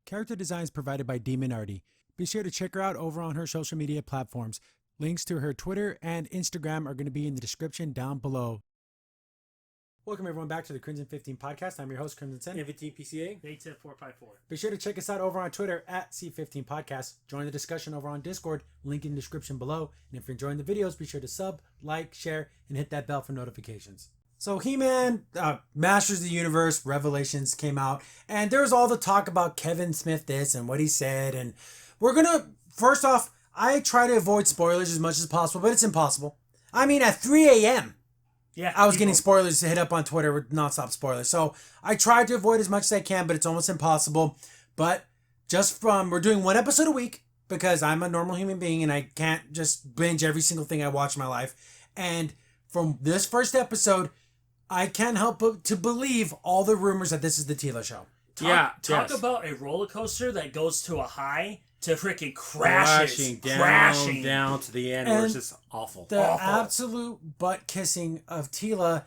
Character design is provided by Demon Artie. Be sure to check her out over on her social media platforms. Links to her Twitter and Instagram are going to be in the description down below. Welcome everyone back to the Crimson 15 podcast. I'm your host, Crimson Sen. 15 PCA. 810-454. Be sure to check us out over on Twitter at C15 Podcast. Join the discussion over on Discord, link in the description below. And if you're enjoying the videos, be sure to sub, like, share, and hit that bell for notifications. So He-Man, Masters of the Universe, Revelations came out, and there was all the talk about Kevin Smith this and what he said, and we're gonna, first off, I try to avoid spoilers as much as possible, but it's impossible. I mean, at 3 a.m., Yeah, I was getting spoilers to hit up on Twitter with nonstop spoilers, so I tried to avoid as much as I can, but it's almost impossible. But just from, we're doing one episode a week, because I'm a normal human being, and I can't just binge every single thing I watch in my life, and from this first episode, I can't help but to believe all the rumors that this is the Teela show. Talk about a roller coaster that goes to a high to freaking crashing down to the end, where it's just awful. The absolute butt kissing of Teela.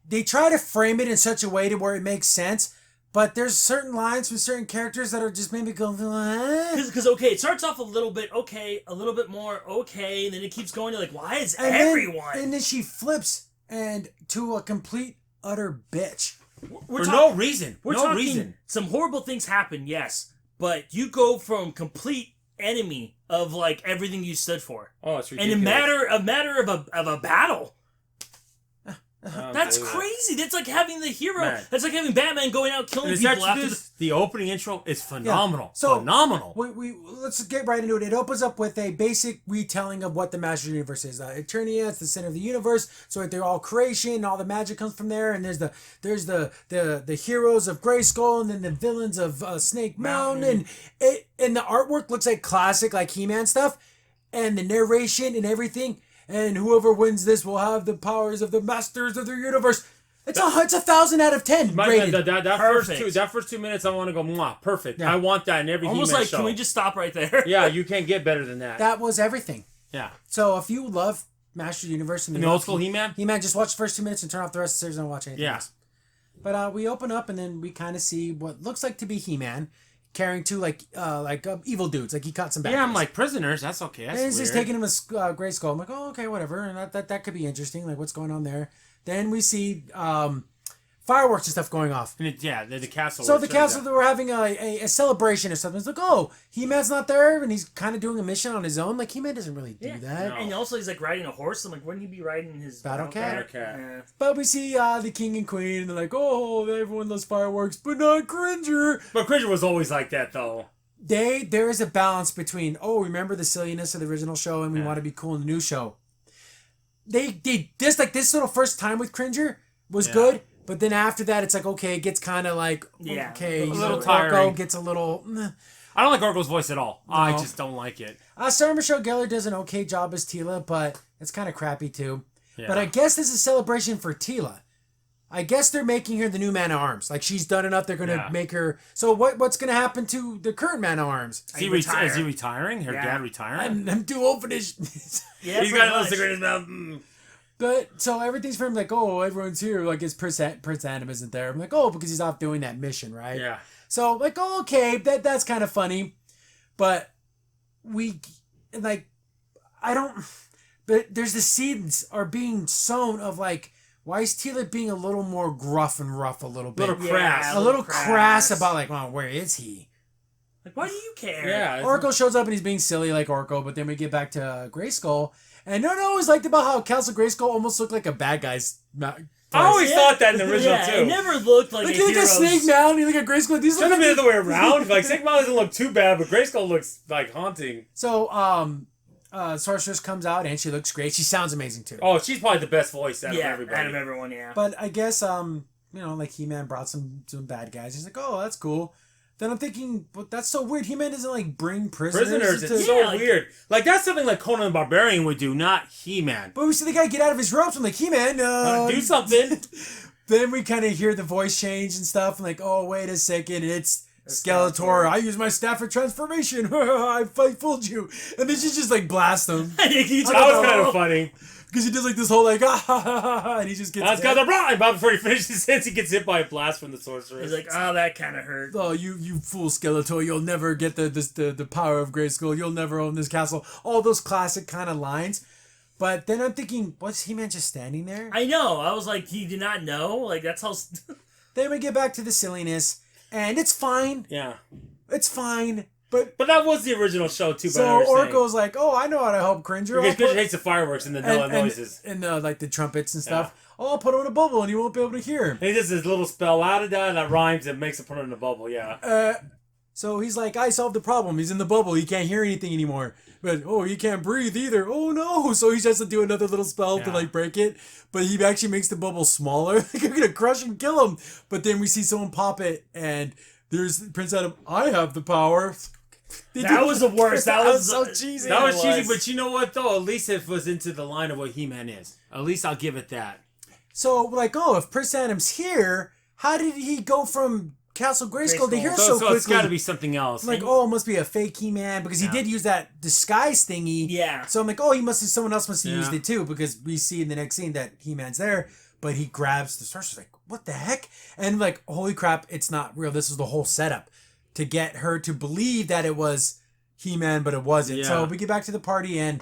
They try to frame it in such a way to where it makes sense, but there's certain lines from certain characters that are just maybe going. Because okay, it starts off a little bit okay, a little bit more okay, and then it keeps going to like, why is everyone? And then she flips and to a complete utter bitch. For no reason. We're no talking, reason. Some horrible things happen, yes, but you go from complete enemy of like everything you stood for. Oh, it's ridiculous. And a matter of a battle. That's crazy. That's like having the hero. Man. That's like having Batman going out killing people after the opening intro is phenomenal. Yeah. So phenomenal. We let's get right into it. It opens up with a basic retelling of what the Master Universe is. Eternia, it's the center of the universe. So they're all creation, all the magic comes from there. And there's the heroes of Grayskull, and then the villains of Snake Mountain. And the artwork looks like classic, like He-Man stuff, and the narration and everything. And whoever wins this will have the powers of the Masters of the Universe. It's a 1,000 out of 10 rated. That first 2 minutes, I want to go, mwah, perfect. Yeah. I want that in every almost He-Man like, show. Can we just stop right there? Yeah, you can't get better than that. That was everything. Yeah. So if you love Masters of the Universe and the old school He-Man? He-Man, just watch the first 2 minutes and turn off the rest of the series and don't watch anything else. But we open up and then we kind of see what looks like to be He-Man carrying two evil dudes. Like he caught some bad guys. I'm like, prisoners, that's okay. That's and he's weird. just taking him as Grayskull. I'm like, oh, okay, whatever. And that could be interesting. Like, what's going on there? Then we see fireworks and stuff going off. And the castle. So the castle, they were having a celebration or something. It's like, oh, He-Man's not there, and he's kind of doing a mission on his own. Like, He-Man doesn't really do that. No. And also he's like riding a horse. I'm like, wouldn't he be riding his Battle Cat? Yeah. But we see the king and queen, and they're like, oh, everyone loves fireworks, but not Cringer. But Cringer was always like that, though. There is a balance between, remember the silliness of the original show, and we want to be cool in the new show. They this little first time with Cringer was good. But then after that, it's like, okay, it gets kind of like, okay. A little tiring. Orko gets a little... I don't like Orko's voice at all. No. I just don't like it. Sarah Michelle Gellar does an okay job as Teela, but it's kind of crappy too. Yeah. But I guess this is a celebration for Teela. I guess they're making her the new Man-at-Arms. Like, she's done enough, they're going to make her... So what's going to happen to the current Man-at-Arms? Is he retiring? Her dad retiring? I'm too old for this. He's got a little cigarette in his mouth. But, so everything's for him like, everyone's here. Like, his Prince Adam isn't there. I'm like, because he's off doing that mission, right? Yeah. So, like, okay, that's kind of funny. But but there's the seeds are being sown of, like, why is Teela being a little more gruff and rough a little bit? A little crass. A little crass about, like, well, where is he? Like, why do you care? Yeah. Orko shows up and he's being silly like Orko, but then we get back to Grayskull. And I always liked about how Castle Grayskull almost looked like a bad guy's. I always thought that in the original too. It never looked like a hero's... Like Snake Mountain, you look at Grayskull. These should have been the other way around. Like Snake Mountain doesn't look too bad, but Grayskull looks like haunting. So, Sorceress comes out and she looks great. She sounds amazing too. Oh, she's probably the best voice out of everybody. Out of everyone, yeah. But I guess like He-Man brought some bad guys. He's like, oh, that's cool. Then I'm thinking, but that's so weird. He-Man doesn't like bring prisoners. It's so weird. Like that's something like Conan the Barbarian would do, not He-Man. But we see the guy get out of his ropes. I'm like, He-Man, do something. Then we kind of hear the voice change and stuff. I'm like, oh, wait a second, it's Skeletor. I use my staff for transformation. I fooled you. And then she just like blasts him. That was kind of funny. because he does like this whole like and he just gets. That's got the rhyme. But before he finishes his, he gets hit by a blast from the sorceress. He's like, oh, that kind of hurt. Oh, you fool, Skeletor! You'll never get the power of Grayskull. You'll never own this castle. All those classic kind of lines. But then I'm thinking, was He-Man just standing there? I know. I was like, he did not know. Like that's how. Then we get back to the silliness, and it's fine. Yeah. It's fine. But that was the original show too. So Orko's like, oh, I know how to help Cringer. Because Cringer hates the fireworks and the noises. And like the trumpets and stuff. Yeah. Oh, I'll put him in a bubble and you won't be able to hear him. And he does this little spell, la-da-da, that rhymes and makes him put him in a bubble, yeah. So he's like, I solved the problem. He's in the bubble. He can't hear anything anymore. But, oh, he can't breathe either. Oh, no. So he has to do another little spell to, like, break it. But he actually makes the bubble smaller. Like, I'm going to crush and kill him. But then we see someone pop it, and there's Prince Adam. I have the power. That was the worst. That was so cheesy. That was cheesy, but you know what, though? At least it was into the line of what He-Man is. At least I'll give it that. So, like, oh, if Prince Adam's here, how did he go from Castle Grayskull to here so quickly? So it's got to be something else. Like, oh, it must be a fake He-Man, because he did use that disguise thingy. Yeah. So I'm like, oh, someone else must have used it too, because we see in the next scene that He-Man's there, but he grabs the sorceress, like, what the heck? And like, holy crap, it's not real. This is the whole setup to get her to believe that it was He-Man, but it wasn't. Yeah. So we get back to the party, and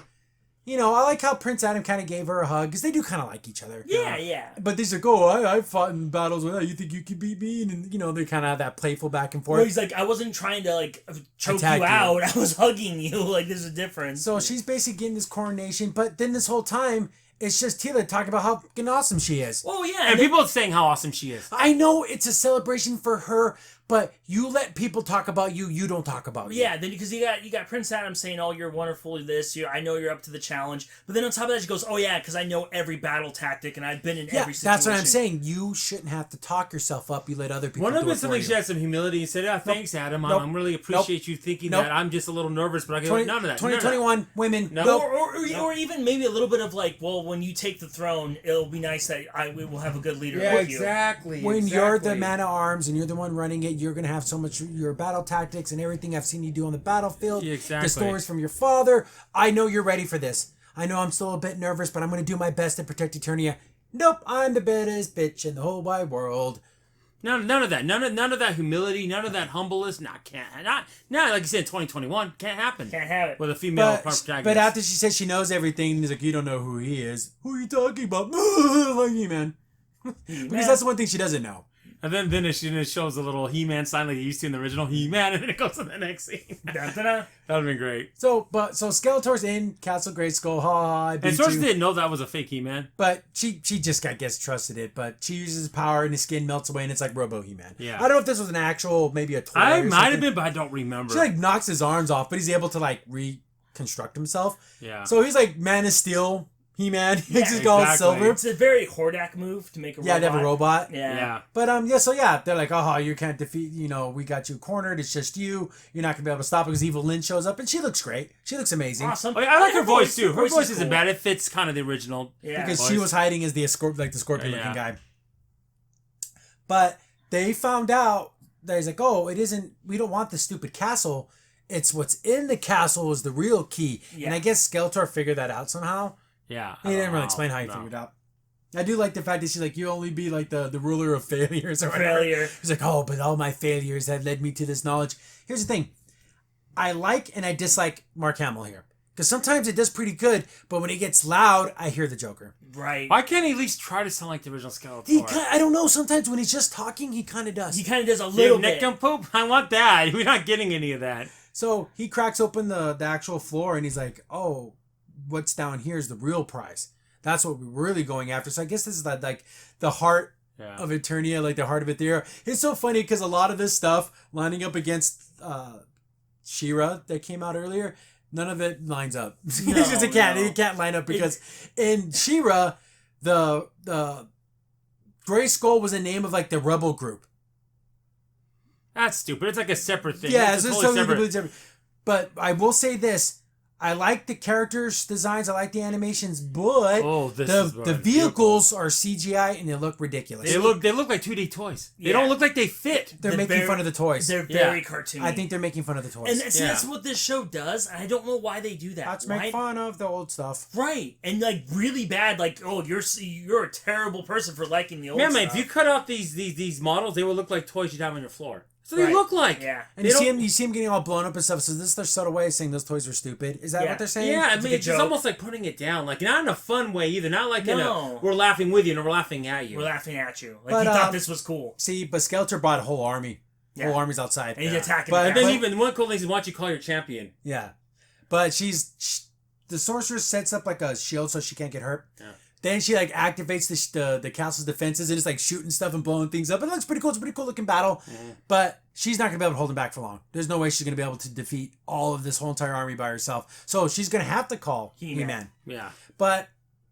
you know, I like how Prince Adam kind of gave her a hug, because they do kind of like each other. Yeah. But these are, I fought in battles with her. You think you could beat me? And, you know, they kind of have that playful back and forth. Well, he's like, I wasn't trying to, like, choke you out. I was hugging you. Like, there's a difference. So she's basically getting this coronation, but then this whole time, it's just Teela talking about how fucking awesome she is. Oh, yeah. And people are saying how awesome she is. I know it's a celebration for her, but you let people talk about you, you don't talk about you. Yeah, then because you got Prince Adam saying, "Oh, you're wonderful at this. I know you're up to the challenge." But then on top of that, she goes, "Oh yeah, because I know every battle tactic and I've been in every situation." That's what I'm saying. You shouldn't have to talk yourself up. You let other people. One of do them it something for she had some humility and said, thanks, Adam. I really appreciate you thinking that. I'm just a little nervous, but I get none of that. 2021 women. No. Or even maybe a little bit of like, well, when you take the throne, it'll be nice that we will have a good leader with you. Exactly. When you're the man of arms and you're the one running it, you're gonna have so much your battle tactics and everything I've seen you do on the battlefield. Yeah, exactly. The stories from your father. I know you're ready for this. I know I'm still a bit nervous, but I'm gonna do my best to protect Eternia. Nope, I'm the baddest bitch in the whole wide world. None of that. None of that humility. None of that humbleness. Like you said, 2021 can't happen. Can't have it with a female protagonist. But after she says she knows everything, he's like, you don't know who he is. Who are you talking about? Like He-Man. Because that's the one thing she doesn't know. And then it shows a little He-Man sign like you used to in the original He-Man, and then it goes to the next scene. That would have been great. So Skeletor's in Castle Grayskull. I beat you. And Sorceress didn't know that was a fake He-Man. But she just, I guess, trusted it. But she uses his power, and his skin melts away, and it's like Robo He-Man. Yeah. I don't know if this was an actual, maybe a toy. I might have been, but I don't remember. She like knocks his arms off, but he's able to like reconstruct himself. Yeah. So he's like Man of Steel. He-Man. He makes his gold silver. It's a very Hordak move to make a robot. Yeah, they have a robot. Yeah. But they're like, oh, you can't defeat, we got you cornered. It's just you. You're not going to be able to stop it because Evil Lynn shows up. And she looks great. She looks amazing. Awesome. I like her voice, too. Her voice isn't bad. It fits kind of the original. Yeah. Because she was hiding as the scorpion-looking guy. But they found out that he's like, oh, we don't want the stupid castle. It's what's in the castle is the real key. Yeah. And I guess Skeletor figured that out somehow. Yeah. He didn't really explain how he figured it out. I do like the fact that she's like, you only be like the ruler of failures or whatever. He's like, oh, but all my failures have led me to this knowledge. Here's the thing. I like and I dislike Mark Hamill here. Because sometimes it does pretty good, but when it gets loud, I hear the Joker. Right. Why can't he at least try to sound like the original Skeletor? I don't know. Sometimes when he's just talking, he kind of does. He kind of does a little bit. Neck and poop? I want that. We're not getting any of that. So he cracks open the actual floor and he's like, oh, what's down here is the real prize. That's what we're really going after. So I guess this is like the heart of Eternia, like the heart of Etheria. It's so funny because a lot of this stuff lining up against She-Ra that came out earlier, none of it lines up. It can't line up because in She-Ra, the Grayskull was a name of like the rebel group. That's stupid. It's like a separate thing. Yeah, it's totally completely separate. But I will say this. I like the characters' designs. I like the animations, but the vehicles are CGI and they look ridiculous. They look like 2D toys. They don't look like they fit. They're making fun of the toys. They're very cartoony. I think they're making fun of the toys. And see, that's what this show does, and I don't know why they do that. Let's make fun of the old stuff. Right. And like really bad, like, oh, you're a terrible person for liking the old stuff. Man, if you cut off these models, they would look like toys you'd have on your floor. So they look like. Yeah. And you see him getting all blown up and stuff. So this is their subtle way of saying those toys are stupid. Is that what they're saying? Yeah, I mean, it's almost like putting it down. Like, not in a fun way either. Not like we're laughing with you and we're laughing at you. We're laughing at you. Like, you thought this was cool. See, but Skeletor brought a whole army. Whole army's outside. And he's attacking. But then even one cool thing is watch you call your champion. Yeah. But the sorceress sets up like a shield so she can't get hurt. Yeah. Then she like activates the castle's defenses and is like shooting stuff and blowing things up. It looks pretty cool. It's a pretty cool looking battle. Mm. But she's not gonna be able to hold him back for long. There's no way she's gonna be able to defeat all of this whole entire army by herself. So she's gonna have to call He-Man. Yeah. But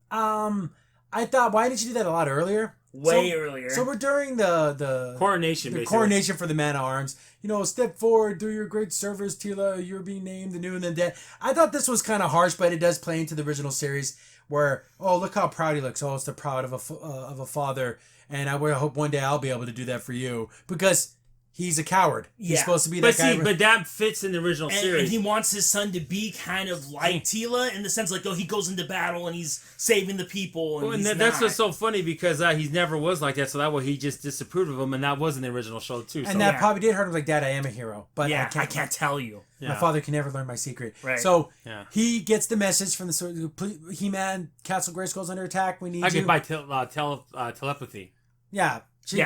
I thought, why didn't you do that a lot earlier? Way earlier. So we're during the coronation. The coronation for the Man at Arms. You know, step forward, do your great service, Teela. You're being named the new and the dead. I thought this was kind of harsh, but it does play into the original series. Where, oh, look how proud he looks. Oh, it's the proud of a father. And I hope one day I'll be able to do that for you. Because he's a coward. He's supposed to be that guy. But that fits in the original series. And he wants his son to be kind of like Teela in the sense like, oh, he goes into battle and he's saving the people. And that's what's so funny because he never was like that. So that way he just disapproved of him. And that was in the original show too. And that probably did hurt him like, Dad, I am a hero. But I can't tell you. My father can never learn my secret. Right. So he gets the message from the He-Man, Castle Grayskull's under attack. We need I you. get by telepathy. Yeah.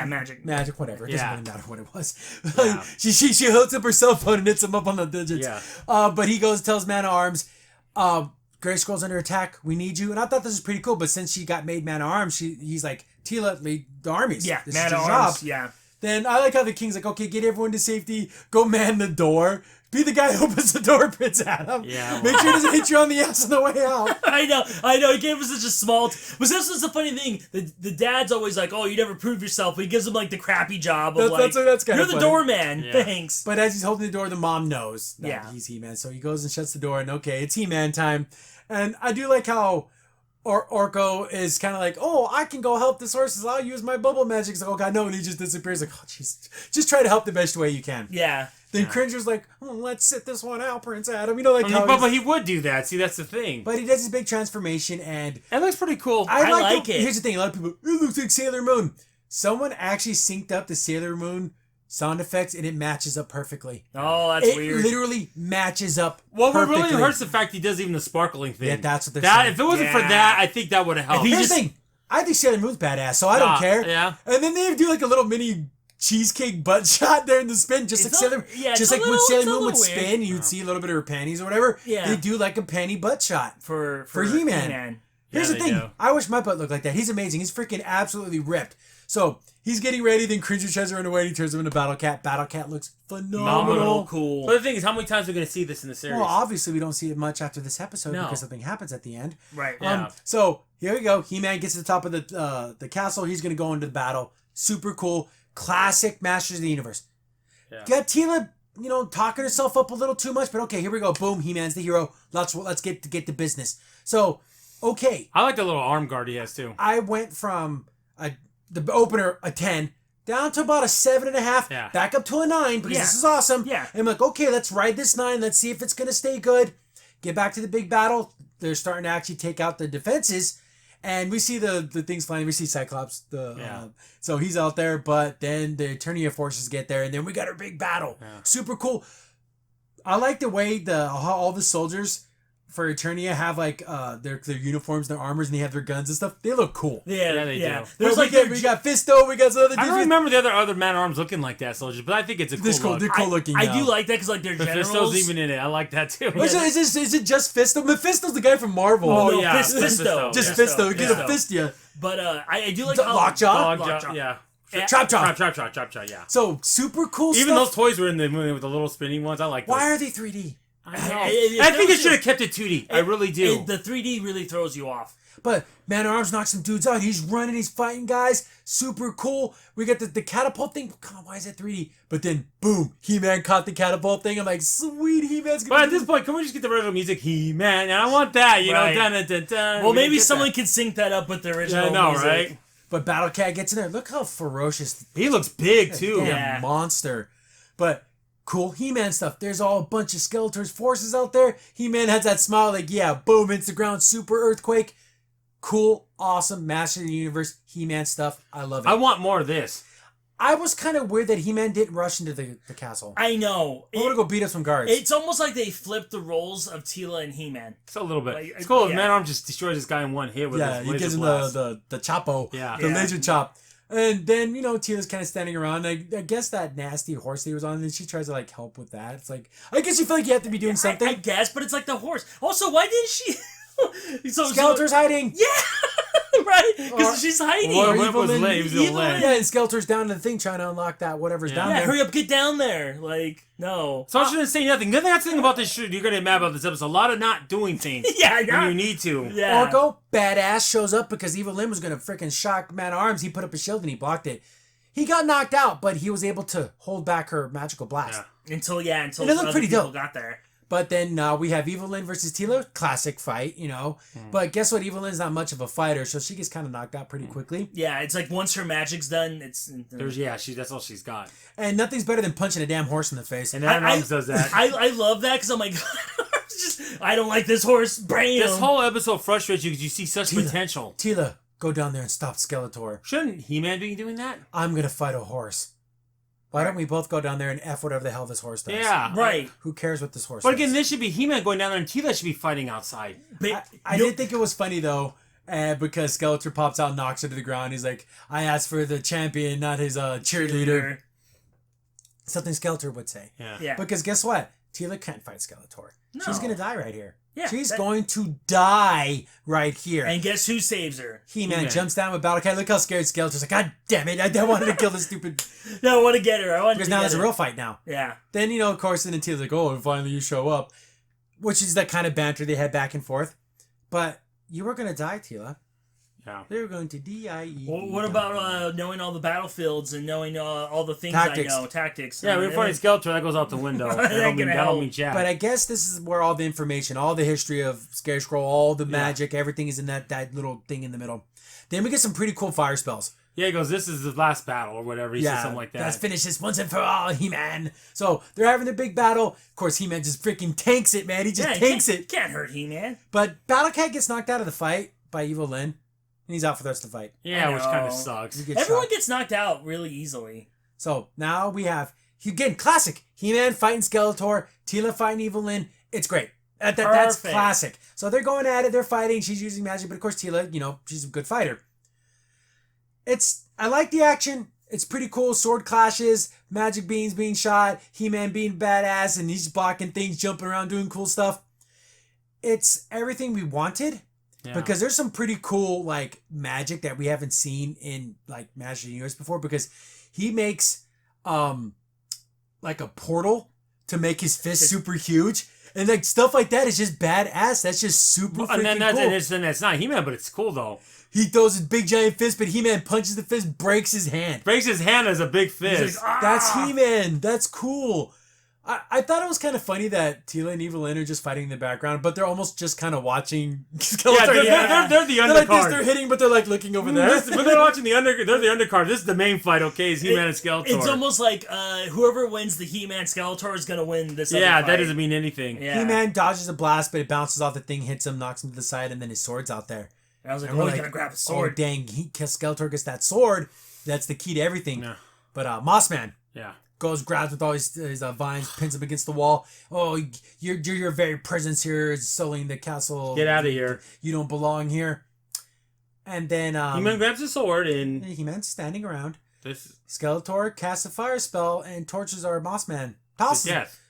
Magic. Magic, whatever. It doesn't really matter what it was. Yeah. she hooks up her cell phone and hits him up on the digits. Yeah. But he tells Man at Arms, Grayskull's under attack. We need you. And I thought this was pretty cool. But since she got made Man at Arms, he's like, Teela, lead the armies. Yeah, this Man is at your Arms. job. Yeah. Then I like how the king's like, okay, get everyone to safety. Go man the door. Be the guy who opens the door, Prince Adam. Yeah. Make sure it doesn't hit you on the ass on the way out. I know. He gave him such a small... But this was the funny thing. The dad's always like, oh, you never prove yourself. But he gives him like the crappy job of that's kind you're of the funny. Doorman. Yeah. Thanks. But as he's holding the door, the mom knows that he's He-Man. So he goes and shuts the door and okay, it's He-Man time. And I do like how Orko is kind of like, oh, I can go help the horses. I'll use my bubble magic. He's like, oh God, no. And he just disappears like, oh, jeez. Just try to help the best way you can. Yeah. Then Cringer's like, let's sit this one out, Prince Adam. You know, like but he would do that. See, that's the thing. But he does his big transformation, and it looks pretty cool. I like it. Here's the thing: a lot of people, it looks like Sailor Moon. Someone actually synced up the Sailor Moon sound effects, and it matches up perfectly. Oh, that's weird. It literally matches up. Well, what really hurts the fact he does even the sparkling thing. Yeah, that's what they're saying. If it wasn't for that, I think that would have helped. Here's the thing: I think Sailor Moon's badass, so I don't care. Yeah. And then they do like a little mini cheesecake butt shot there in the spin, just like Sailor when Sailor Moon would spin, you'd see a little bit of her panties or whatever. Yeah. They do like a panty butt shot for He-Man. Here's the thing. I wish my butt looked like that. He's amazing. He's freaking absolutely ripped. So he's getting ready, then Cringer tries to run away and he turns him into Battle Cat. Battle Cat looks phenomenal. Cool. But the thing is, how many times are we going to see this in the series? Well, obviously we don't see it much after this episode because something happens at the end. Right. So here we go. He-Man gets to the top of the castle. He's going to go into the battle. Super cool. Classic Masters of the Universe. Yeah. Got Teela, talking herself up a little too much, but okay, here we go. Boom, He-Man's the hero. Let's get to business. So, okay. I like the little arm guard he has too. I went from the opener a 10 down to about a 7.5, back up to a 9 because this is awesome. Yeah. And I'm like, okay, let's ride this 9. Let's see if it's gonna stay good. Get back to the big battle. They're starting to actually take out the defenses. And we see the things flying. We see Cyclops. So he's out there, but then the Eternia forces get there, and then we got our big battle. Yeah. Super cool. I like the way how all the soldiers for Eternia have like their uniforms, their armors, and they have their guns and stuff. They look cool. Yeah, they do. There's we got Fisto. We got some other. I don't remember the other Man-at-Arms looking like that soldiers, but I think it's a cool look. They're cool looking. I do like that because like their generals. Fisto's even in it. I like that too. Is it just Fisto? Mephisto's the guy from Marvel. Oh no, yeah, Fisto. Just Fisto. Get a fist ya. But I do like Lockjaw. Yeah. Chop. Yeah. So super cool. Even those toys were in the movie with the little spinning ones. I like those. Why are they 3D? I think they should have kept it 2D. I really do. The 3D really throws you off. But Man-at-Arms knocks some dudes out. He's running, he's fighting guys. Super cool. We got the catapult thing. Come on, why is that 3D? But then, boom, He-Man caught the catapult thing. I'm like, sweet, He-Man's gonna But at this point, can we just get the original music? He-Man, and I want that, you Right. know. Dun, dun, dun, Well, maybe someone can sync that up with the original Yeah, I know, music. right? But Battle Cat gets in there. Look how ferocious. He looks big, too. Damn Yeah. monster. But cool He-Man stuff. There's all a bunch of Skeletor's forces out there. He-Man has that smile like, yeah, boom, hits the ground, super earthquake. Cool, awesome, Master of the Universe, He-Man stuff. I love it. I want more of this. I was kind of weird that He-Man didn't rush into the castle. I know. I want to go beat up some guards. It's almost like they flipped the roles of Teela and He-Man. It's a little bit. Like, It's cool. yeah. Man-Arm just destroys this guy in one hit with yeah, his he laser gives him blast. the chapo, Yeah. the Yeah. laser chop. And then, Teela's kind of standing around. I guess that nasty horse that he was on, and she tries to, help with that. It's like, I guess you feel like you have to be doing something. I guess, but it's like the horse. Also, why didn't she... Skeletor's hiding. Yeah! Right? Or- Because she's hiding. Well, Or Whip was Evelyn- lit. He was Evelyn- lit. Yeah, and Skeletor's down to the thing trying to unlock that whatever's down Yeah, there. hurry up, get down there. Like, no. So I shouldn't say nothing. The other thing about this show, you're going to get mad about this episode. A lot of not doing things Yeah, I when know. you need to. Yeah. Orko, badass, shows up because Evelyn was going to freaking shock Man-at-Arms. He put up a shield and he blocked it. He got knocked out, but he was able to hold back her magical blast. Yeah. Until And it looked other pretty people dope. got there. But then we have Evelyn versus Teela, classic fight, But guess what? Evelyn's not much of a fighter, so she gets kind of knocked out pretty quickly. Yeah, it's like once her magic's done, it's... That's all she's got. And nothing's better than punching a damn horse in the face. And Man-at-Arms does that. I love that because I'm like, I don't like this horse. Bam! This whole episode frustrates you because you see such Teela. potential. Teela, go down there and stop Skeletor. Shouldn't He-Man be doing that? I'm going to fight a horse. Why don't we both go down there and F whatever the hell this horse does? Yeah. Right. Who cares what this horse But does? again, this should be He-Man going down there and Teela should be fighting outside. But, I did think it was funny though, because Skeletor pops out and knocks her to the ground. He's like, I asked for the champion, not his cheerleader. Something Skeletor would say. Yeah. Yeah. Because guess what? Teela can't fight Skeletor. No. She's going to die right here. Yeah, She's that- going to die right here. And guess who saves her? He-Man He-Man. jumps down with Battle Cat. Look how scared Skeletor's like, God damn it. I wanted to kill this stupid... No, I want to get her. I want Because to now get there's a her. real fight now. Yeah. Then, of course, then Teela's like, oh, finally you show up. Which is that kind of banter they had back and forth. But you were going to die, Teela. Yeah. They were going to D-I-E. Well, what about knowing all the battlefields and knowing all the things Tactics. I know? Tactics. Yeah, we're fighting Skeletor. That goes out the window. That That don't ain't mean, gonna that don't help. mean jack. But I guess this is where all the information, all the history of Scarecrow, all the magic, everything is in that little thing in the middle. Then we get some pretty cool fire spells. Yeah, he goes, this is the last battle or whatever. He says something like that. Let's finish this once and for all, He-Man. So they're having their big battle. Of course, He-Man just freaking tanks it, man. He just tanks it. Can't hurt He-Man. But Battle Cat gets knocked out of the fight by Evil Lyn. And he's out for the rest of the fight. Yeah, I which kind of know. sucks. He gets Everyone shot. gets knocked out really easily. So now we have, again, classic. He-Man fighting Skeletor. Teela fighting Evil Lyn. It's great. That's Perfect. classic. So they're going at it. They're fighting. She's using magic. But of course, Teela, she's a good fighter. I like the action. It's pretty cool. Sword clashes, magic beams being shot, He-Man being badass, and he's blocking things, jumping around, doing cool stuff. It's everything we wanted. Yeah. Because there's some pretty cool magic that we haven't seen in Master of the Universe before, because he makes a portal to make his fist super huge. And stuff like that is just badass. That's just super freaking and then cool. it's not He-Man, but it's cool though. He throws his big giant fist, but He-Man punches the fist, breaks his hand. Breaks his hand as a big fist. He's like, That's He-Man. That's cool. I thought it was kind of funny that Teela and Evil Lyn are just fighting in the background, but they're almost just kind of watching Skeletor. They're the They're like this, undercard. they're hitting, but they're looking over there. But they're watching they're the undercard. This is the main fight, okay, is He-Man and Skeletor. It's almost like whoever wins the He-Man Skeletor is going to win this other yeah, fight. that doesn't mean anything. Yeah. He-Man dodges a blast, but it bounces off the thing, hits him, knocks him to the side, and then his sword's out there. And I was like, And we're he's going to grab a sword. Oh, dang, Skeletor gets that sword. That's the key to everything. Yeah. But Mossman Yeah. goes, grabs with all his vines, pins him against the wall. Oh, your very presence here is sullying the castle. Get out of here. You don't belong here. And then He-Man grabs a sword and He-Man's standing around. this Skeletor casts a fire spell and torches our Mossman. Tosses him. death.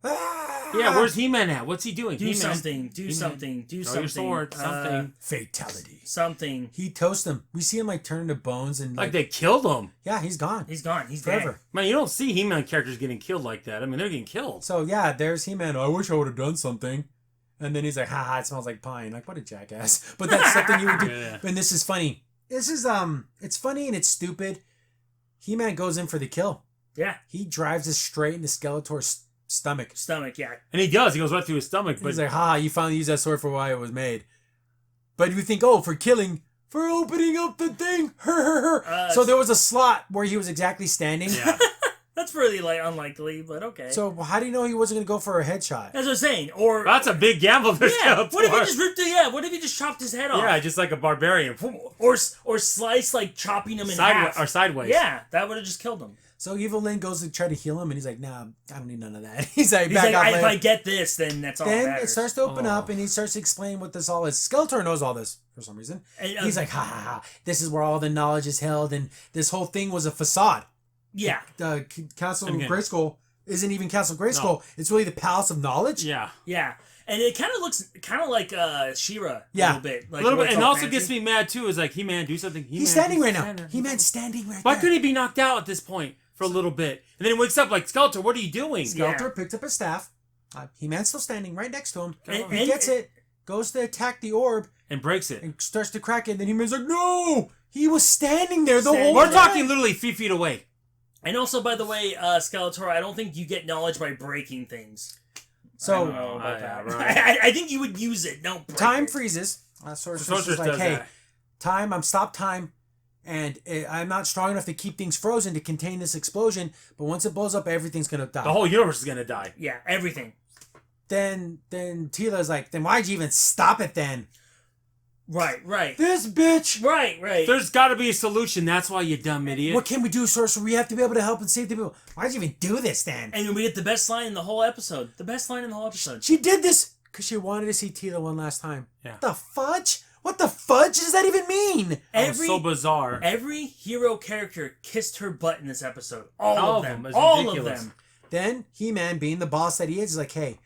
Ah! Yeah, where's He-Man at? What's he doing? Do He-Man. something. Do He-Man. something. Do Throw something. your sword. Something. Fatality. Something. He toasts him. We see him turn to bones and Like they killed him. yeah, he's gone. He's gone. He's Forever. dead. Man, you don't see He-Man characters getting killed like that. I mean, they're getting killed. So yeah, there's He-Man. I wish I would have done something. And then he's like, haha, it smells like pine. Like, what a jackass. But that's something you would do. Yeah. And this is funny. This is, it's funny and it's stupid. He-Man goes in for the kill. Yeah. He drives us straight into Skeletor's stomach. Yeah. And he does. He goes right through his stomach. But He's like, ha, you finally used that sword for why it was made. But you think, oh, for killing, for opening up the thing. So there was a slot where he was exactly standing. yeah. That's really unlikely, but okay. So how do you know he wasn't going to go for a headshot? That's what I'm saying. Or That's a big gamble. For yeah. Skeletor. What if he just ripped it? Yeah. What if he just chopped his head off? Yeah, just like a barbarian. Or slice chopping him in half. Or sideways. Yeah, that would have just killed him. So Evil Lyn goes to try to heal him, and he's like, nah, I don't need none of that. He's like, If I get this, then that's all that Then matters. it starts to open up, and he starts to explain what this all is. Skeletor knows all this for some reason. And, He's like, ha ha ha, this is where all the knowledge is held, and this whole thing was a facade. Yeah. The Castle Again. Grayskull isn't even Castle Grayskull. No. It's really the Palace of Knowledge. Yeah. Yeah. And it kind of looks like She-Ra Yeah. a little bit. Like A little where bit. it's And all also fancy. gets me mad, too, is like, He-Man, do something. He-Man, He's standing do right now. something. He-Man's standing right Why there. couldn't he be knocked out at this point for a little bit? And then he wakes up like, Skeletor, what are you doing? Skeletor picks up his staff. He-Man's still standing right next to him. And- He gets it, goes to attack the orb, And breaks it. and starts to crack it. And then He-Man's like, no! He was standing there the Standing whole We're time. talking literally 3 feet away. And also, by the way, Skeletor, I don't think you get knowledge by breaking things. I So, don't know about yeah, that. right. I think you would use it. Don't break time it. freezes. Sorceress Sorceress is like, does hey, that. time, I'm stopped time, and I'm not strong enough to keep things frozen to contain this explosion, but once it blows up, everything's going to die. The whole universe is going to die. Yeah, everything. Then Teela's like, then why'd you even stop it then? Right. This bitch! Right. There's got to be a solution. That's why, you dumb idiot. What can we do, Sorcerer? We have to be able to help and save the people. Why'd you even do this then? And we get the best line in the whole episode. The best line in the whole episode. She did this because she wanted to see Teela one last time. Yeah. What the fudge? What the fudge does that even mean? That was so bizarre. Every hero character kissed her butt in this episode. All All of of them. them. It's All ridiculous. of them. Then He-Man, being the boss that he is like, hey,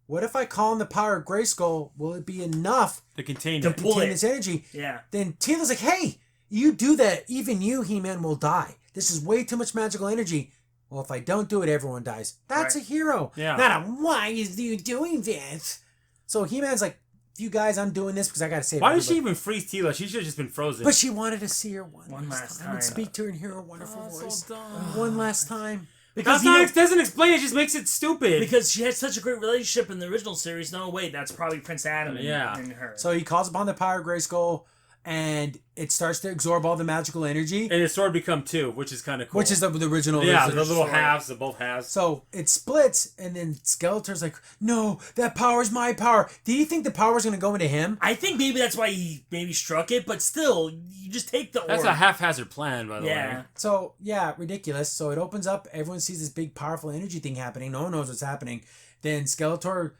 what if I call on the power of Grayskull? Will it be enough To contain To it. to pull contain it. this energy? Yeah. Then Teela's like, hey, you do that, even you, He-Man, will die. This is way too much magical energy. Well, if I don't do it, everyone dies. That's Right. a hero. Yeah. Not a, why is you doing this? So He-Man's like, you guys, I'm doing this because I got to save Why did she everybody. even freeze Teela? She should have just been frozen. But she wanted to see her one One last last time. And time. speak to her and hear her wonderful Oh, so voice. dumb. One last time. Because It doesn't explain it. It just makes it stupid. because she had such a great relationship in the original series. No, wait, that's probably Prince Adam and, Yeah. and her. So he calls upon the power of Grayskull, and it starts to absorb all the magical energy, and his sword become 2, which is kind of cool. which is the original. yeah, version. the little sword. halves, the both halves. So it splits, and then Skeletor's like, no, that power is my power. Did he think the power was going to go into him? I think maybe that's why he maybe struck it, but still, you just take the That's orb. a haphazard plan, by the Yeah. way. So, yeah, ridiculous. So it opens up. Everyone sees this big, powerful energy thing happening. No one knows what's happening. Then Skeletor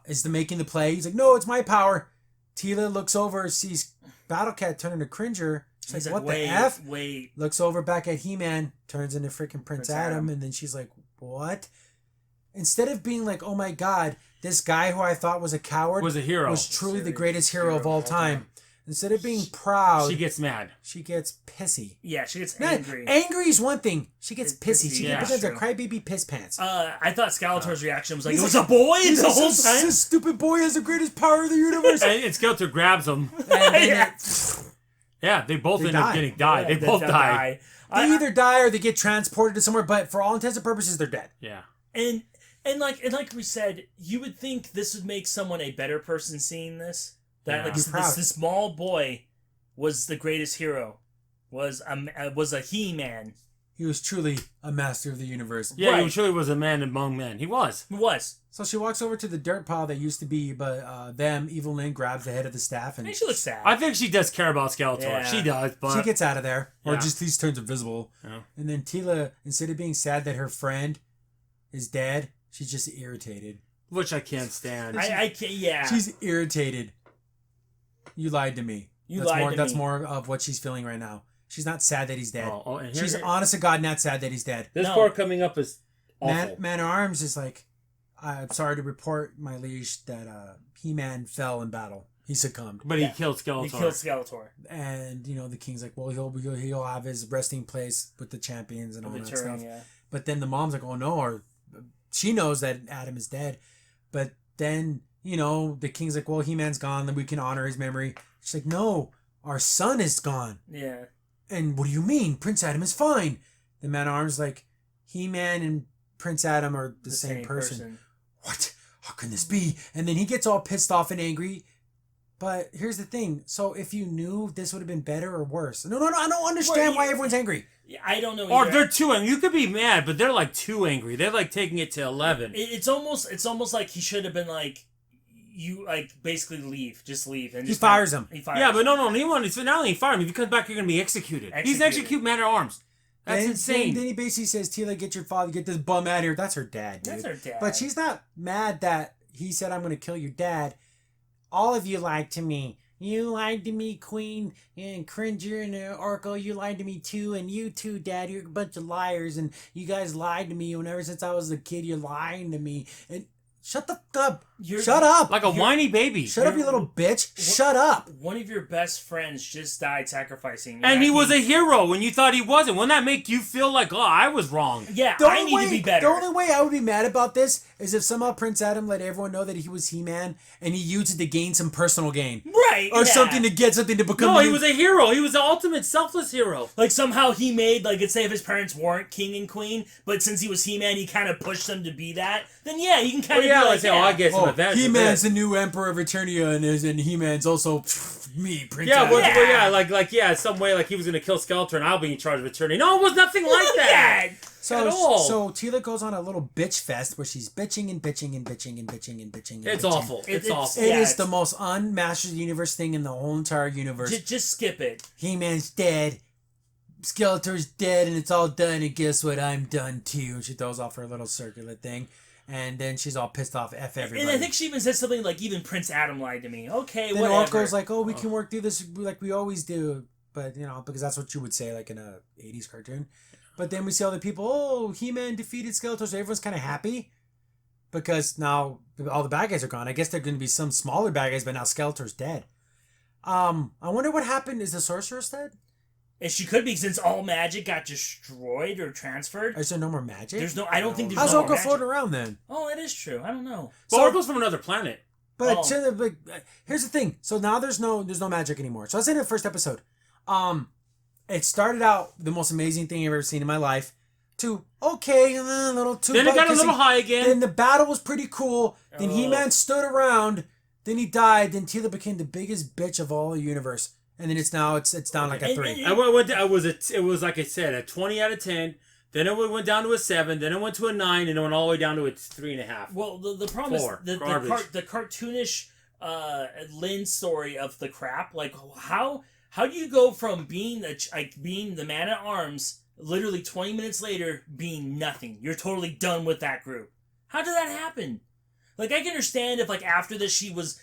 is making the play. He's like, no, it's my power. Teela looks over, sees Battle Cat turn into Cringer. She's He's like, what wait, the F? Wait. Looks over back at He-Man, turns into freaking Prince Prince Adam, Adam. and then she's like, what? Instead of being like, oh my god, this guy who I thought was a coward Was a hero. was truly the Serious greatest hero of all time. time. Instead of being proud, She gets mad. she gets pissy. Yeah, she gets Not- angry. Angry is one thing. She gets pissy. She Yeah. becomes a True. crybaby piss pants. I thought Skeletor's reaction was like, He's it was like- a boy He's the like, whole this time? stupid boy has the greatest power of the universe. And Skeletor grabs him. And then Yeah. Yeah, they both They end up die. getting died. Yeah, they both die. they either die or they get transported to somewhere, but for all intents and purposes, they're dead. Yeah. And like we said, you would think this would make someone a better person seeing this. That Yeah. like He's proud. this small boy was the greatest hero, was a He-Man. He was truly a master of the universe. Yeah, he Right. truly was a man among men. He was. He was. So she walks over to the dirt pile that used to be, but them, Evil Lyn grabs the head of the staff and And she looks sad. I think she does care about Skeletor. Yeah. She does, but she gets out of there. Or Yeah. just at least turns invisible. Yeah. And then Teela, instead of being sad that her friend is dead, she's just irritated. which I can't stand. I can't. Yeah. She's irritated. You lied to me. You that's lied more, to That's me. more of what she's feeling right now. She's not sad that he's dead. And She's honest to God not sad that he's dead. This No. part coming up is awful. Man at Arms is like, I'm sorry to report, my liege, that He-Man fell in battle. He succumbed. But Yeah. he killed Skeletor. He killed Skeletor. And, the king's like, well, he'll have his resting place with the champions and all The that Turing, stuff. yeah. But then the mom's like, oh no, or she knows that Adam is dead. But then the king's like, well, He-Man's gone, then we can honor his memory. She's like, no, our son is gone. Yeah. And what do you mean? Prince Adam is fine. The Man-at-Arms like, He-Man and Prince Adam are the same person. What? How can this be? And then he gets all pissed off and angry. But here's the thing. So if you knew, this would have been better or worse. No, I don't understand why everyone's angry. I don't know. Or they're too angry. You could be mad, but they're like too angry. They're like taking it to 11. It's almost like he should have been like, you basically leave, just leave, and he fires him. Yeah, but no, he wanted. So not only fire him, if he comes back, you're gonna be executed. He's execute Man-at-Arms. That's insane. Then he basically says, Teela, get your father, get this bum out of here. That's her dad, dude. That's her dad. But she's not mad that he said, I'm going to kill your dad. All of you lied to me. You lied to me, Queen, and Cringer and Oracle. You lied to me too, and you too, Dad. You're a bunch of liars, and you guys lied to me. And ever since I was a kid, you're lying to me. And shut the fuck up. Shut up. Like a whiny baby. Shut up, you little bitch. Shut up. One of your best friends just died sacrificing. And he was a hero when you thought he wasn't. Wouldn't that make you feel like, oh, I was wrong? Yeah, I need to be better. The only way I would be mad about this is if somehow Prince Adam let everyone know that he was He-Man and he used it to gain some personal gain. Right. Or something to get something to become... No, he was a hero. He was the ultimate selfless hero. Like somehow he made, like, let's say if his parents weren't king and queen, but since he was He-Man, he kind of pushed them to be that, then yeah, he can kind of be like, I guess with that. He-Man's the new Emperor of Eternia, and He-Man's also me, Prince Adam. Yeah, some way, like he was going to kill Skeletor and I'll be in charge of Eternia. No, it was nothing like that. So Teela goes on a little bitch fest where she's bitching and bitching and bitching and bitching and bitching. It's awful. It's awful. It is the most unmastered universe thing in the whole entire universe. Just skip it. He-Man's dead. Skeletor's dead, and it's all done. And guess what? I'm done too. And she throws off her little circular thing. And then she's all pissed off. F everybody. And I think she even said something like, even Prince Adam lied to me. Okay, then whatever. Oracle's like, oh, we can work through this like we always do. But, because that's what you would say, like in a 80s cartoon. But then we see all the people, oh, He-Man defeated Skeletor, so everyone's kind of happy. Because now all the bad guys are gone. I guess there are going to be some smaller bad guys, but now Skeletor's dead. I wonder what happened. Is the Sorceress dead? She could be, since all magic got destroyed or transferred. Is there no more magic? I don't think there's How's no more Oracle magic. floating around then? Oh, that is true. I don't know. But Oracle's from another planet. But here's the thing. So now there's no magic anymore. So let's say the first episode. It started out the most amazing thing I've ever seen in my life. To okay, a little too. Then it got a little high again. Then the battle was pretty cool. Then He-Man stood around. Then he died. Then Teela became the biggest bitch of all the universe. And then it's down like a 3. It was like I said, a 20 out of 10. Then it went down to a 7. Then it went to a 9, and it went all the way down to a 3.5. Well, the problem is the cartoonish Lynn story of the crap. Like how do you go from being the Man-at-Arms, literally 20 minutes later being nothing? You're totally done with that group. How did that happen? Like I can understand if like after this she was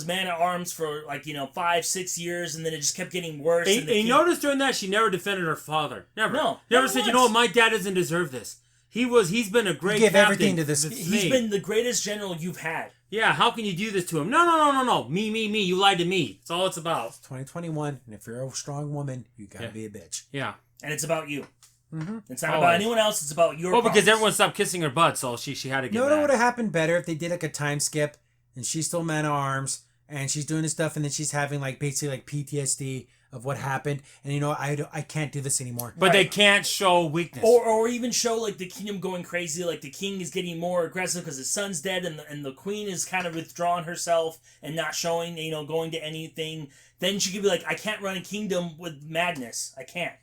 Man-at-Arms for 5-6 years, and then it just kept getting worse. And you notice during that she never defended her father. Never said, once. You know what, my dad doesn't deserve this. He's been a great captain. Everything to this. He's been the greatest general you've had. Yeah, how can you do this to him? No. Me. You lied to me. That's all it's about. It's 2021, and if you're a strong woman, you gotta be a bitch. Yeah. And it's about you. Mm-hmm. It's not about anyone else. It's about your. Well, because everyone stopped kissing her butt, so she had to get. It would have happened better if they did like a time skip, and she's still Man-at-Arms, and she's doing this stuff, and then she's having basically PTSD of what happened, and I can't do this anymore. But they can't show weakness, or even show the kingdom going crazy. Like the king is getting more aggressive because his son's dead, and the queen is kind of withdrawn herself and not showing, going to anything. Then she could be like, I can't run a kingdom with madness. I can't.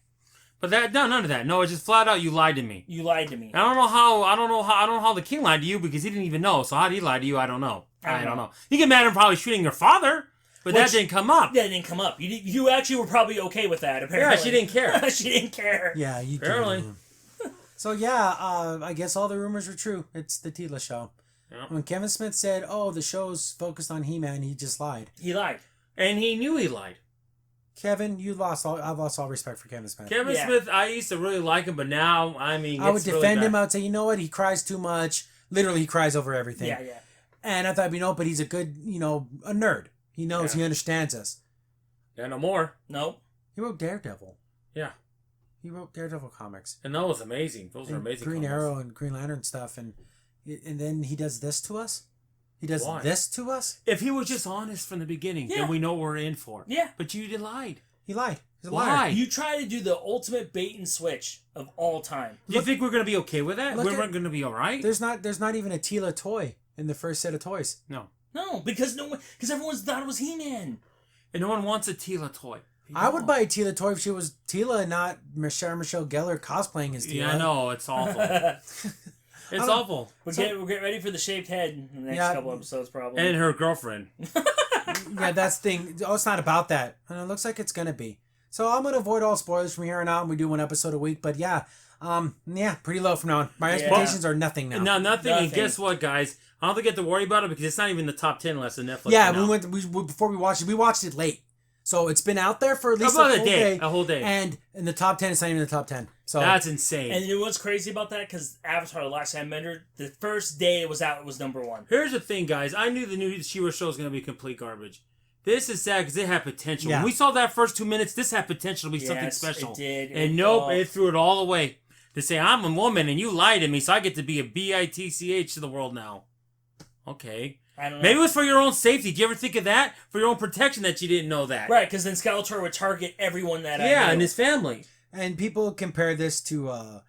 But none of that. No, it's just flat out. You lied to me. You lied to me. I don't know how the king lied to you, because he didn't even know. So how did he lie to you? I don't know. I don't know. You get mad at him probably shooting your father, but that didn't come up. That didn't come up. You actually were probably okay with that. Apparently. Yeah, she didn't care. She didn't care. Yeah, you apparently. So yeah, I guess all the rumors were true. It's the Teela show. Yeah. When Kevin Smith said, "Oh, the show's focused on He-Man," he just lied. He lied, and he knew he lied. Kevin, I've lost all respect for Kevin Smith. Kevin Smith, I used to really like him, but now, I would defend him. I would say, you know what? He cries too much. Literally, he cries over everything. Yeah. And I thought, but he's a good, a nerd. He knows. He understands us. Yeah, no more. No. He wrote Daredevil. Yeah. He wrote Daredevil comics. And that was amazing. Those are amazing Green comics. Arrow and Green Lantern stuff. And then he does this to us? He does Why? this to us? If he was just honest from the beginning, then we know what we're in for. Yeah. But you lied. He lied. He's a Why? liar. You try to do the ultimate bait and switch of all time. Do you think we're going to be okay with that? We're going to be all right? There's not even a Teela toy in the first set of toys. No, because everyone's thought it was He-Man. And no one wants a Teela toy. I would buy a Teela toy if she was Teela and not Michelle Gellar cosplaying as Teela. Yeah, I know. It's awful. It's awful. We'll get ready for the shaved head in the next couple episodes, probably. And her girlfriend. Yeah, that's the thing. Oh, it's not about that. And it looks like it's going to be. So I'm going to avoid all spoilers from here on out, and we do one episode a week. But yeah, pretty low from now on. My expectations are nothing now. No, nothing. And guess what, guys? I don't think you have to worry about it because it's not even the top 10 unless the Netflix. Yeah, before we watched it late. So it's been out there for at least a whole day. And in the top 10, it's not even in the top 10. So that's insane. And you know what's crazy about that? Because Avatar: The Last Airbender, the first day it was out, it was number 1. Here's the thing, guys. I knew the new She-Ra show was going to be complete garbage. This is sad because it had potential. Yeah. When we saw that first 2 minutes, this had potential to be something special. It did. And nope, it threw it all away. To say, I'm a woman and you lied to me, so I get to be a bitch to the world now. Okay. I don't know. Maybe it was for your own safety. Do you ever think of that? For your own protection that you didn't know that. Right, because then Skeletor would target everyone that I knew. and his family. And people compare this to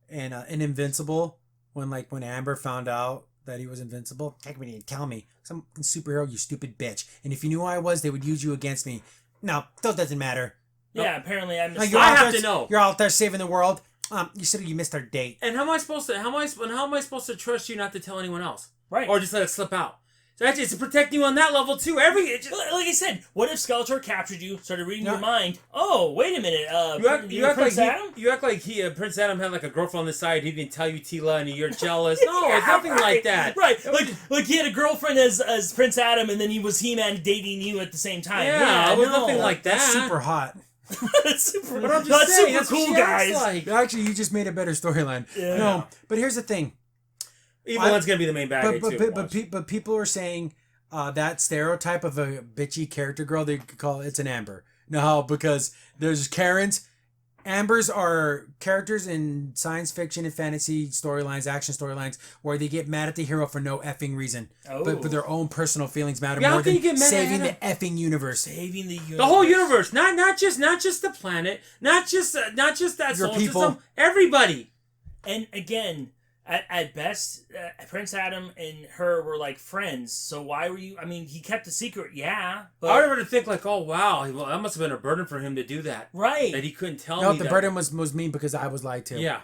in Invincible when Amber found out that he was invincible. Heck, me didn't tell me. Some superhero, you stupid bitch. And if you knew who I was, they would use you against me. No, that doesn't matter. Yeah, apparently I missed. I have to know. You're out there saving the world. You said you missed our date. And how am I supposed to trust you not to tell anyone else? Right. Or just let it slip out? So actually, it's to protect you on that level too. Like I said, what if Skeletor captured you, started reading your mind? Oh, wait a minute. You act Prince like Adam? you act like Prince Adam had like a girlfriend on the side. He didn't tell you, Teela, and you're jealous. No, it's nothing like that. Right, like he had a girlfriend as Prince Adam, and then he was He-Man dating you at the same time. Yeah, it was nothing like that. That's super hot. That's super. But I'm just saying, super cool, guys. Like. Actually, you just made a better storyline. Yeah. No, but here's the thing. Evil One's gonna be the main bad guy too. But people are saying that stereotype of a bitchy character girl, they could call it's an Amber. No, because there's Karens. Ambers are characters in science fiction and fantasy storylines, action storylines, where they get mad at the hero for no effing reason. Oh. But their own personal feelings matter Yeah, more how can than you get mad saving at the effing universe. Saving the universe. The whole universe, not just the planet, not just that Your solar people. system. Everybody. And again, at best, Prince Adam and her were like friends. So why were you? I mean, he kept the secret, yeah. But I remember to think like, oh wow, well, that must have been a burden for him to do that. right. That he couldn't tell No, me. the burden was me because I was lied to. Yeah.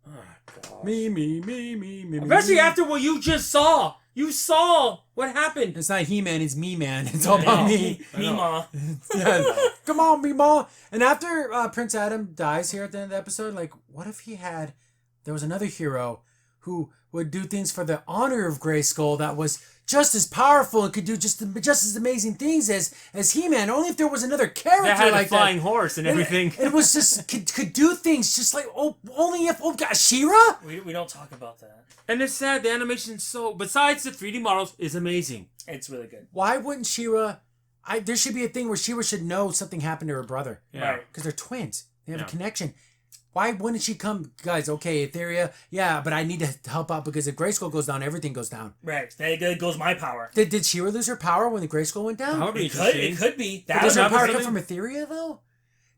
Oh, gosh. Me. Especially after what you just saw. You saw what happened. It's not He-Man, it's Me-Man. It's all about me. Mima. Yeah. Come on, Mima. And after Prince Adam dies here at the end of the episode, what if there was another hero who would do things for the honor of Grayskull that was just as powerful and could do just as amazing things as He-Man. Only if there was another character That had like a flying horse and everything. It was just could do things just like only if She-Ra. We don't talk about that. And it's sad. The animation besides the 3D models, is amazing. It's really good. Why wouldn't She-Ra? There should be a thing where She-Ra should know something happened to her brother. Yeah. Right. Because they're twins. They have a connection. Why wouldn't she come? Guys, okay, Etheria, yeah, but I need to help out because if Grayskull goes down, everything goes down. Right. There goes my power. Did She-Ra lose her power when the Grayskull went down? That would be It could be. But does her power come from Etheria, though?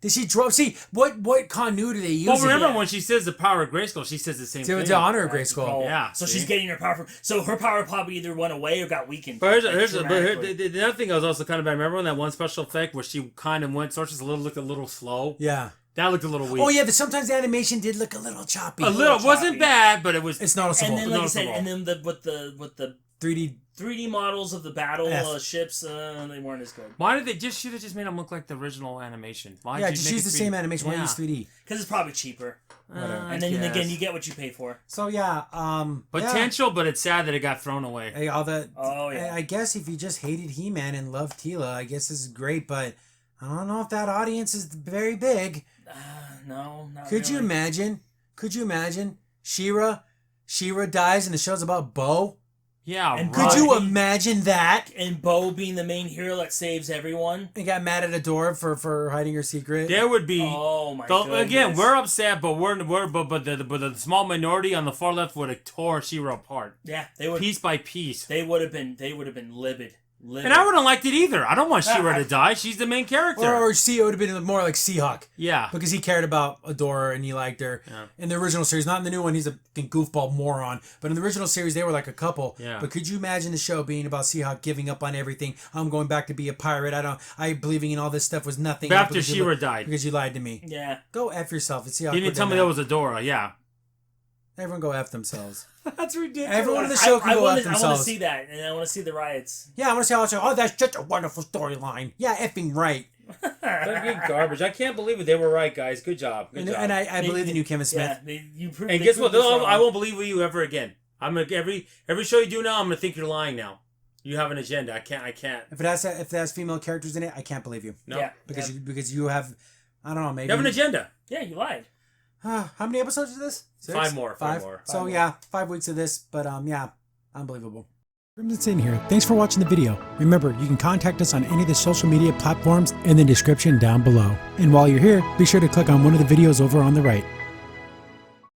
Did she drop? See, what continuity they use? Well, remember when she says the power of Grayskull, she says the same thing. To honor Grayskull. Oh, Yeah, So see? she's getting her power from. So her power probably either went away or got weakened. But the other thing I was also kind of bad. Remember when that one special effect where she kind of looked a little slow? Yeah. That looked a little weak. Oh, yeah, sometimes the animation did look a little choppy. A little. It wasn't bad, but it was. It's noticeable. And then, like I said, and then with the 3D models of the battle ships, they weren't as good. Why did they should have just made them look like the original animation? Why Yeah, did you just make use it the 3D? same animation. Why use 3D? Because it's probably cheaper. I And then guess. again, you get what you pay for. So, yeah. Potential, but it's sad that it got thrown away. Hey, all that. Oh, yeah. I guess if you just hated He-Man and loved Teela, I guess this is great, but I don't know if that audience is very big. No, not Could you imagine? She-Ra dies and the show's about Bo? Yeah, And Could you imagine that? And Bo being the main hero that saves everyone. And got mad at a door for hiding her secret. There would be. Oh my goodness. Again, we're upset, but the small minority on the far left would have tore She-Ra apart. Yeah, they would piece by piece. They would have been livid. And I wouldn't have liked it either. I don't want She-Ra to die. She's the main character. Or it would have been more like Seahawk. Yeah. Because he cared about Adora and he liked her. Yeah. In the original series, not in the new one, he's a goofball moron. But in the original series, they were like a couple. Yeah. But could you imagine the show being about Seahawk giving up on everything? I'm going back to be a pirate. I believing in all this stuff was nothing. But after She-Ra died. Because you lied to me. Yeah. Go F yourself. It's Seahawk. You didn't tell me that was Adora. Yeah. Everyone go F themselves. That's ridiculous. Everyone in the show can go F themselves. I want to see that, and I want to see the riots. Yeah, I want to see how it's like, oh, that's such a wonderful storyline. Yeah, effing right. Fucking garbage. I can't believe it. They were right, guys. Good job. Good job. And I believe in you, Kevin Smith. Yeah, and guess what? I won't believe you ever again. I'm gonna every show you do now. I'm gonna think you're lying now. You have an agenda. I can't. If it has female characters in it, I can't believe you. No. Yeah. Because you have, I don't know, maybe you have an agenda. Yeah, you lied. How many episodes is this? 6? 5 more. 5 more. So yeah, 5 weeks of this, but yeah, unbelievable. Crimson Sin here. Thanks for watching the video. Remember, you can contact us on any of the social media platforms in the description down below. And while you're here, be sure to click on one of the videos over on the right.